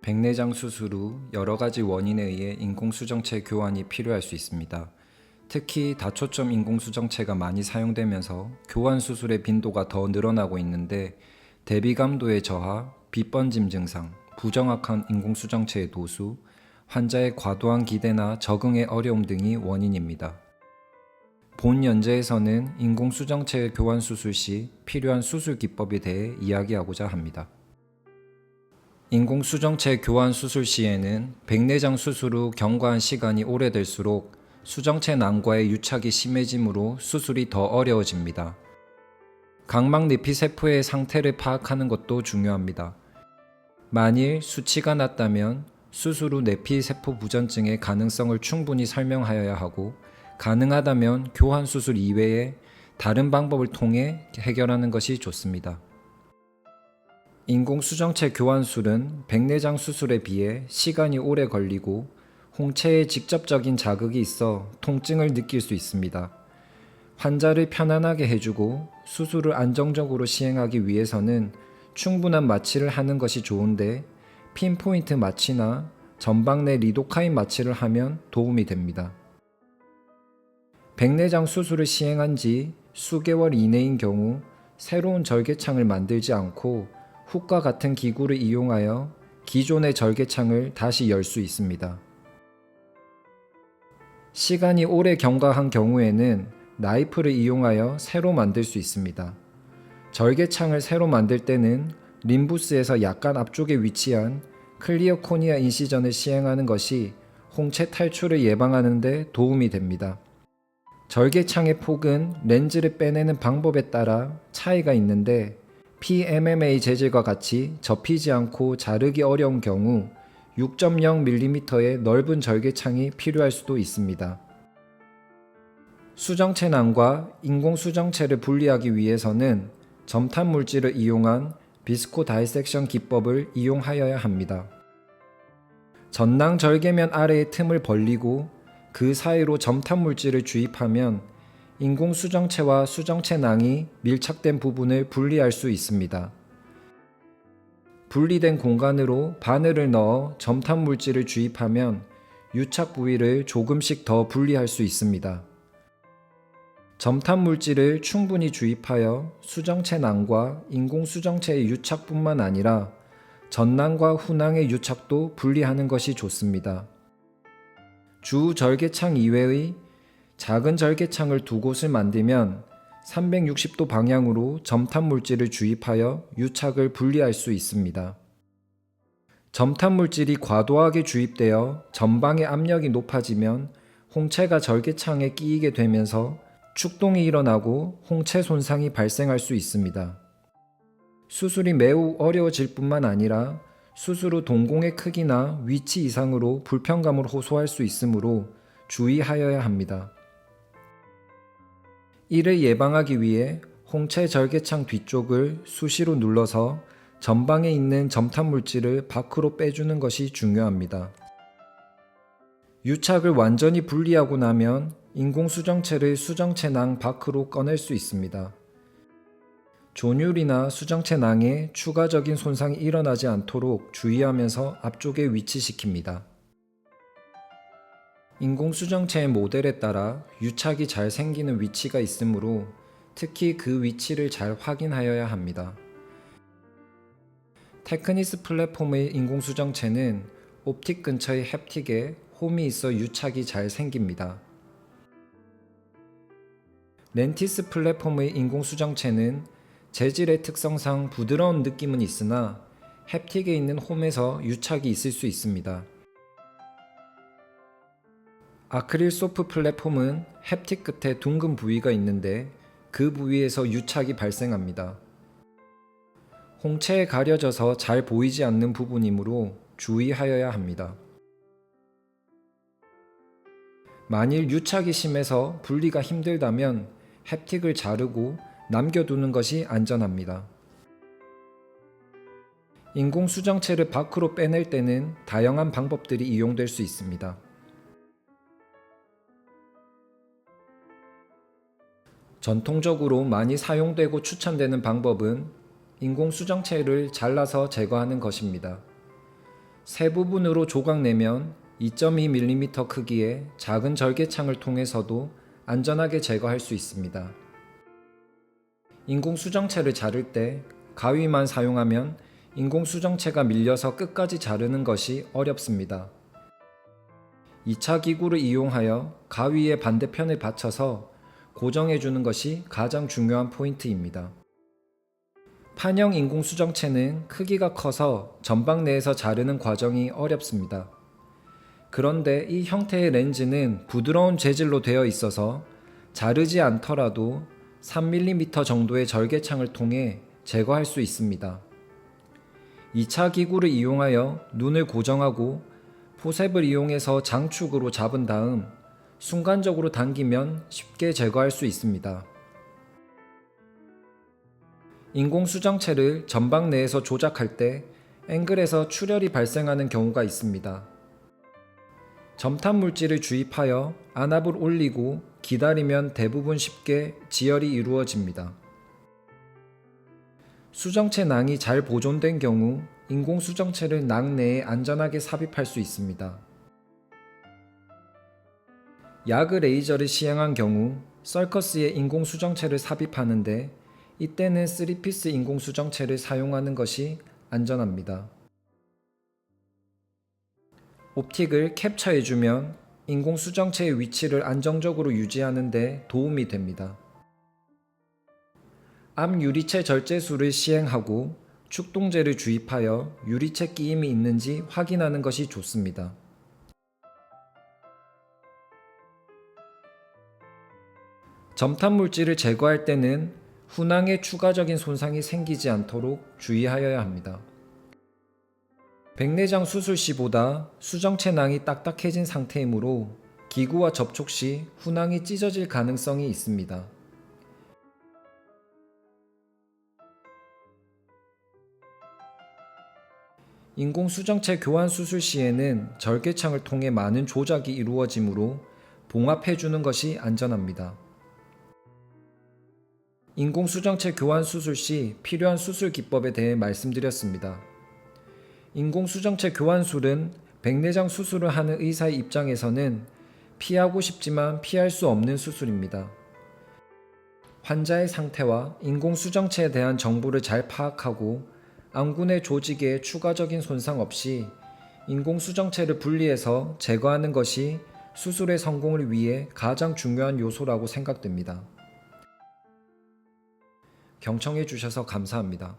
백내장 수술 후 여러 가지 원인에 의해 인공수정체 교환이 필요할 수 있습니다. 특히 다초점 인공수정체가 많이 사용되면서 교환 수술의 빈도가 더 늘어나고 있는데 대비감도의 저하, 빗번짐 증상, 부정확한 인공수정체의 도수, 환자의 과도한 기대나 적응의 어려움 등이 원인입니다. 본 연재에서는 인공수정체 교환 수술 시 필요한 수술 기법에 대해 이야기하고자 합니다. 인공수정체 교환 수술 시에는 백내장 수술 후 경과한 시간이 오래될수록 수정체 난과의 유착이 심해지므로 수술이 더 어려워집니다. 각막 내피세포의 상태를 파악하는 것도 중요합니다. 만일 수치가 낮다면 수술 후 내피세포 부전증의 가능성을 충분히 설명하여야 하고, 가능하다면 교환 수술 이외에 다른 방법을 통해 해결하는 것이 좋습니다. 인공수정체 교환술은 백내장 수술에 비해 시간이 오래 걸리고 홍채에 직접적인 자극이 있어 통증을 느낄 수 있습니다. 환자를 편안하게 해주고 수술을 안정적으로 시행하기 위해서는 충분한 마취를 하는 것이 좋은데, 핀포인트 마취나 전방 내 리도카인 마취를 하면 도움이 됩니다. 백내장 수술을 시행한 지 수개월 이내인 경우 새로운 절개창을 만들지 않고 훅과 같은 기구를 이용하여 기존의 절개창을 다시 열 수 있습니다. 시간이 오래 경과한 경우에는 나이프를 이용하여 새로 만들 수 있습니다. 절개창을 새로 만들 때는 림부스에서 약간 앞쪽에 위치한 클리어 코니아 인시전을 시행하는 것이 홍채 탈출을 예방하는 데 도움이 됩니다. 절개창의 폭은 렌즈를 빼내는 방법에 따라 차이가 있는데, PMMA 재질과 같이 접히지 않고 자르기 어려운 경우 6.0mm의 넓은 절개창이 필요할 수도 있습니다. 수정체 난과 인공수정체를 분리하기 위해서는 점탄 물질을 이용한 비스코 다이섹션 기법을 이용하여야 합니다. 전낭 절개면 아래의 틈을 벌리고 그 사이로 점탄 물질을 주입하면 인공수정체와 수정체 낭이 밀착된 부분을 분리할 수 있습니다. 분리된 공간으로 바늘을 넣어 점탄 물질을 주입하면 유착 부위를 조금씩 더 분리할 수 있습니다. 점탄 물질을 충분히 주입하여 수정체 낭과 인공수정체의 유착뿐만 아니라 전낭과 후낭의 유착도 분리하는 것이 좋습니다. 주 절개창 이외의 작은 절개창을 두 곳을 만들면 360도 방향으로 점탄 물질을 주입하여 유착을 분리할 수 있습니다. 점탄 물질이 과도하게 주입되어 전방의 압력이 높아지면 홍채가 절개창에 끼이게 되면서 축동이 일어나고 홍채 손상이 발생할 수 있습니다. 수술이 매우 어려워질 뿐만 아니라 수술 후 동공의 크기나 위치 이상으로 불편감을 호소할 수 있으므로 주의하여야 합니다. 이를 예방하기 위해 홍채 절개창 뒤쪽을 수시로 눌러서 전방에 있는 점탄 물질을 밖으로 빼주는 것이 중요합니다. 유착을 완전히 분리하고 나면 인공수정체를 수정체 낭 밖으로 꺼낼 수 있습니다. 존율이나 수정체 낭에 추가적인 손상이 일어나지 않도록 주의하면서 앞쪽에 위치시킵니다. 인공수정체의 모델에 따라 유착이 잘 생기는 위치가 있으므로 특히 그 위치를 잘 확인하여야 합니다. 테크니스 플랫폼의 인공수정체는 옵틱 근처의 햅틱에 홈이 있어 유착이 잘 생깁니다. 렌티스 플랫폼의 인공수정체는 재질의 특성상 부드러운 느낌은 있으나 햅틱에 있는 홈에서 유착이 있을 수 있습니다. 아크릴 소프 플랫폼은 햅틱 끝에 둥근 부위가 있는데 그 부위에서 유착이 발생합니다. 홍채에 가려져서 잘 보이지 않는 부분이므로 주의하여야 합니다. 만일 유착이 심해서 분리가 힘들다면 햅틱을 자르고 남겨두는 것이 안전합니다. 인공수정체를 밖으로 빼낼 때는 다양한 방법들이 이용될 수 있습니다. 전통적으로 많이 사용되고 추천되는 방법은 인공수정체를 잘라서 제거하는 것입니다. 세 부분으로 조각내면 2.2mm 크기의 작은 절개창을 통해서도 안전하게 제거할 수 있습니다. 인공수정체를 자를 때 가위만 사용하면 인공수정체가 밀려서 끝까지 자르는 것이 어렵습니다. 2차 기구를 이용하여 가위의 반대편을 받쳐서 고정해 주는 것이 가장 중요한 포인트입니다. 판형 인공수정체는 크기가 커서 전방 내에서 자르는 과정이 어렵습니다. 그런데 이 형태의 렌즈는 부드러운 재질로 되어 있어서 자르지 않더라도 3mm 정도의 절개창을 통해 제거할 수 있습니다. 2차 기구를 이용하여 눈을 고정하고 포셉을 이용해서 장축으로 잡은 다음 순간적으로 당기면 쉽게 제거할 수 있습니다. 인공수정체를 전방 내에서 조작할 때 앵글에서 출혈이 발생하는 경우가 있습니다. 점탑 물질을 주입하여 안압을 올리고 기다리면 대부분 쉽게 지혈이 이루어집니다. 수정체 낭이 잘 보존된 경우 인공수정체를 낭 내에 안전하게 삽입할 수 있습니다. 야그 레이저를 시행한 경우 서커스에 인공수정체를 삽입하는데 이때는 3피스 인공수정체를 사용하는 것이 안전합니다. 옵틱을 캡처해주면 인공수정체의 위치를 안정적으로 유지하는 데 도움이 됩니다. 앞 유리체 절제술을 시행하고 축동제를 주입하여 유리체 끼임이 있는지 확인하는 것이 좋습니다. 점탑 물질을 제거할 때는 훈항에 추가적인 손상이 생기지 않도록 주의하여야 합니다. 백내장 수술 시보다 수정체 낭이 딱딱해진 상태이므로 기구와 접촉 시 훈항이 찢어질 가능성이 있습니다. 인공수정체 교환 수술 시에는 절개창을 통해 많은 조작이 이루어지므로 봉합해주는 것이 안전합니다. 인공수정체 교환 수술 시 필요한 수술 기법에 대해 말씀드렸습니다. 인공수정체 교환술은 백내장 수술을 하는 의사의 입장에서는 피하고 싶지만 피할 수 없는 수술입니다. 환자의 상태와 인공수정체에 대한 정보를 잘 파악하고 안군의 조직에 추가적인 손상 없이 인공수정체를 분리해서 제거하는 것이 수술의 성공을 위해 가장 중요한 요소라고 생각됩니다. 경청해 주셔서 감사합니다.